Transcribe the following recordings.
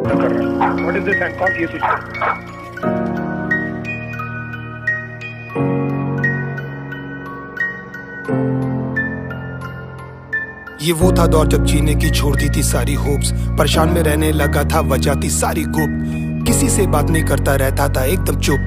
कर रहा है। What is this Hancock? ये स्विच कर। ये वो था दौर जब जीने की छोड़ दी थी सारी होप्स, परेशान में रहने लगा था वजह थी सारी गुप्त, किसी से बात नहीं करता रहता था एकदम चुप,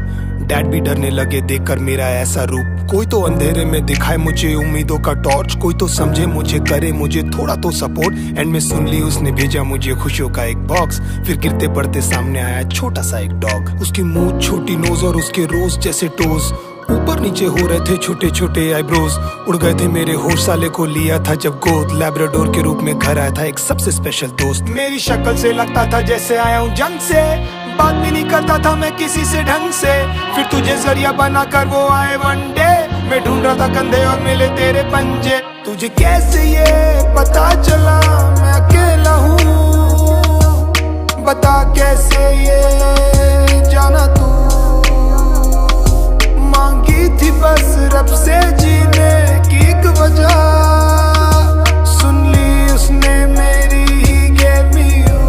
डैड भी डरने लगे देखकर मेरा ऐसा रूप, कोई तो अंधेरे में दिखाए मुझे उम्मीदों का टॉर्च, कोई तो समझे मुझे करे मुझे थोड़ा तो सपोर्ट, एंड में सुन ली उसने भेजा मुझे खुशियों का एक बॉक्स, फिर गिरते पड़ते सामने आया छोटा सा एक डॉग, उसकी मुंह छोटी नोज और उसके रोज जैसे टोज, ऊपर नीचे हो रहे थे छोटे छोटे आईब्रोज, उड़ गए थे मेरे होश, साले को लिया था जब गोद, लैब्राडोर के रूप में घर आया था एक सबसे स्पेशल दोस्त, मेरी शक्ल से लगता था जैसे आया हूँ जंग से, बात भी नहीं करता था मैं किसी से ढंग से, फिर तुझे जरिया बनाकर वो आए वन डे, मैं ढूंढ रहा था कंधे और मिले तेरे पंजे, तुझे कैसे ये पता चला मैं अकेला हूँ, बता कैसे ये जाना तू, मांगी थी बस रब से जीने की एक वजह, सुन ली उसने मेरी ही gave me you।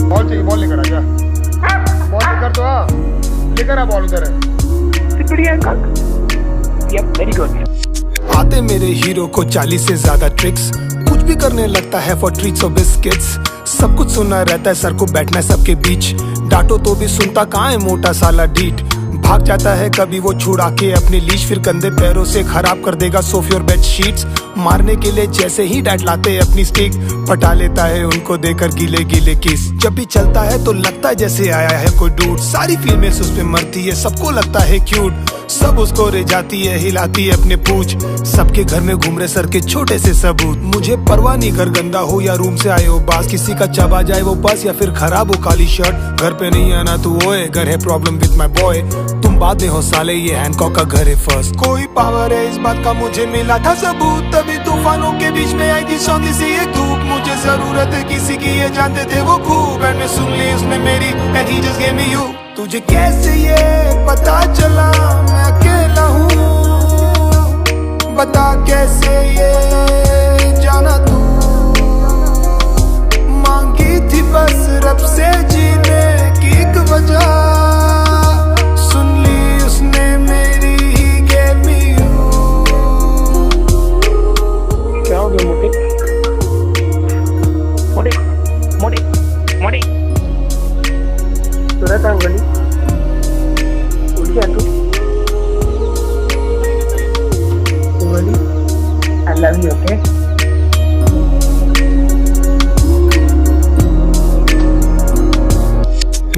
बॉल चाहिए, बॉल लेकर आ जा, बॉल लेकर तो आ, लेकर आ बॉल उधर है। Very good. आते मेरे हीरो को 40 से ज्यादा ट्रिक्स, कुछ भी करने लगता है फॉर ट्रीट्स और बिस्किट्स, सब कुछ सुना रहता है सर को बैठना है सबके बीच, डांटो तो भी सुनता कहाँ है मोटा साला डीट, भाग जाता है कभी वो छुड़ा के अपनी लीश, फिर कंधे पैरों से खराब कर देगा सोफे और बेड शीट्स, मारने के लिए जैसे ही डैड लाते अपनी स्टिक, पटा लेता है उनको देकर गीले गीले किस, जब भी चलता है तो लगता है जैसे आया है कोई डूड, सारी फीमेल्स उस पे मरती है सबको लगता है क्यूट, सब उसको रे जाती है हिलाती है अपने पूछ, सबके घर में घूम रहे सर के छोटे से सबूत, मुझे परवाह नहीं घर गंदा हो या रूम से आए हो बास, किसी का चबा जाए वो बस या फिर खराब हो काली शर्ट, घर पे नहीं आना तू ओए, घर है प्रॉब्लम विद माय बॉय, तुम बाद में हो साले ये हैंकॉक का घर है फर्स्ट, कोई पावर है इस बात का मुझे मिला था सबूत, तभी तूफानों के बीच में आई थी सौंधी सी एक धूप, मुझे जरूरत है किसी की ये जानते थे वो खूब, एंड में सुन ली उसने मेरी and he just gave me you, तुझे कैसे ये पता चला मैं अकेला हूँ, बता कैसे ये जाना तू, मांगी थी बस रब से जीने की एक वजह, सुन ली उसने मेरी ही gave me you। क्या हो गया मोटे? मोटे मोटे मोटे तुरंत अंगली उठ गया तू, अंगली I love you, okay?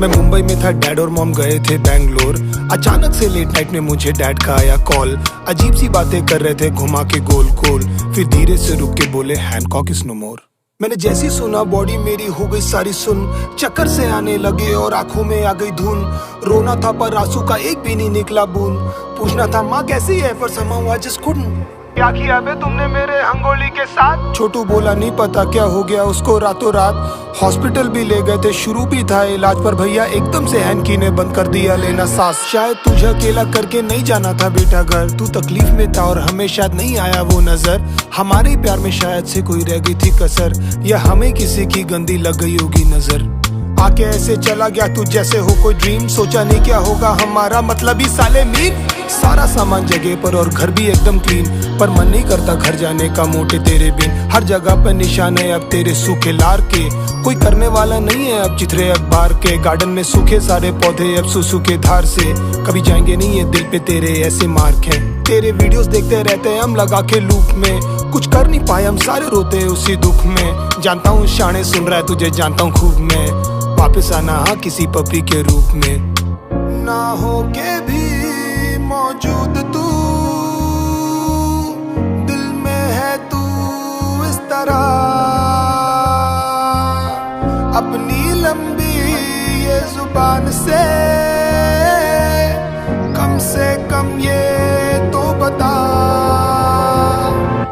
मैं मुंबई में था, डैड और मॉम गए थे बैंगलोर, अचानक से लेट नाइट में मुझे डैड का आया कॉल, अजीब सी बातें कर रहे थे घुमा के गोल गोल, फिर धीरे से रुक के बोले हैंकॉक इज नो मोर, मैंने जैसी सुना बॉडी मेरी हो गई सारी सुन, चक्कर से आने लगे और आंखों में आ गई धुन, रोना था पर आंसू का एक भी नहीं निकला बूंद, पूछना था माँ कैसी है पर somehow I just couldn't, क्या किया बे तुमने मेरे अंगोली के साथ, छोटू बोला नहीं पता क्या हो गया उसको रातों रात, हॉस्पिटल भी ले गए थे शुरू भी था इलाज, पर भैया एकदम से हैंकी ने बंद कर दिया लेना सांस, शायद तुझे अकेला करके नहीं जाना था बेटा घर, तू तकलीफ में था और हमें शायद नहीं आया वो नजर, हमारे प्यार में शायद से कोई रह गई थी कसर, या हमें किसी की गंदी लग गई होगी नजर, आके ऐसे चला गया तू जैसे हो कोई ड्रीम, सोचा नहीं क्या होगा हमारा मतलब ही साले मीन, सारा सामान जगह पर और घर भी एकदम क्लीन, पर मन नहीं करता घर जाने का मोटे तेरे बिन, हर जगह पर निशान है अब तेरे सूखे लार के, कोई करने वाला नहीं है अब चित्रे अखबार के, गार्डन में सूखे सारे पौधे अब सुसु के धार से, कभी जाएंगे नहीं ये दिल पे तेरे ऐसे मार्क हैं, तेरे वीडियोस देखते रहते हम लगा के लूप में, कुछ कर नहीं पाए हम सारे रोते उसी दुख में, जानता हूँ शाने सुन रहा है तुझे जानता हूँ खूब मैं, वापस आना हाँ किसी पपी के रूप में, ना हो के भी मौजूद तू दिल में है तू इस तरह, अपनी लंबी ये जुबान से कम ये तो बता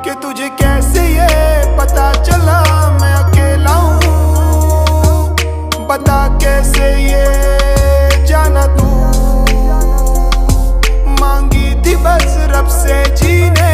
कि तुझे कैसे ये पता चला मैं अकेला हूँ, कैसे ये जाना तू, मांगी थी बस रब से जीने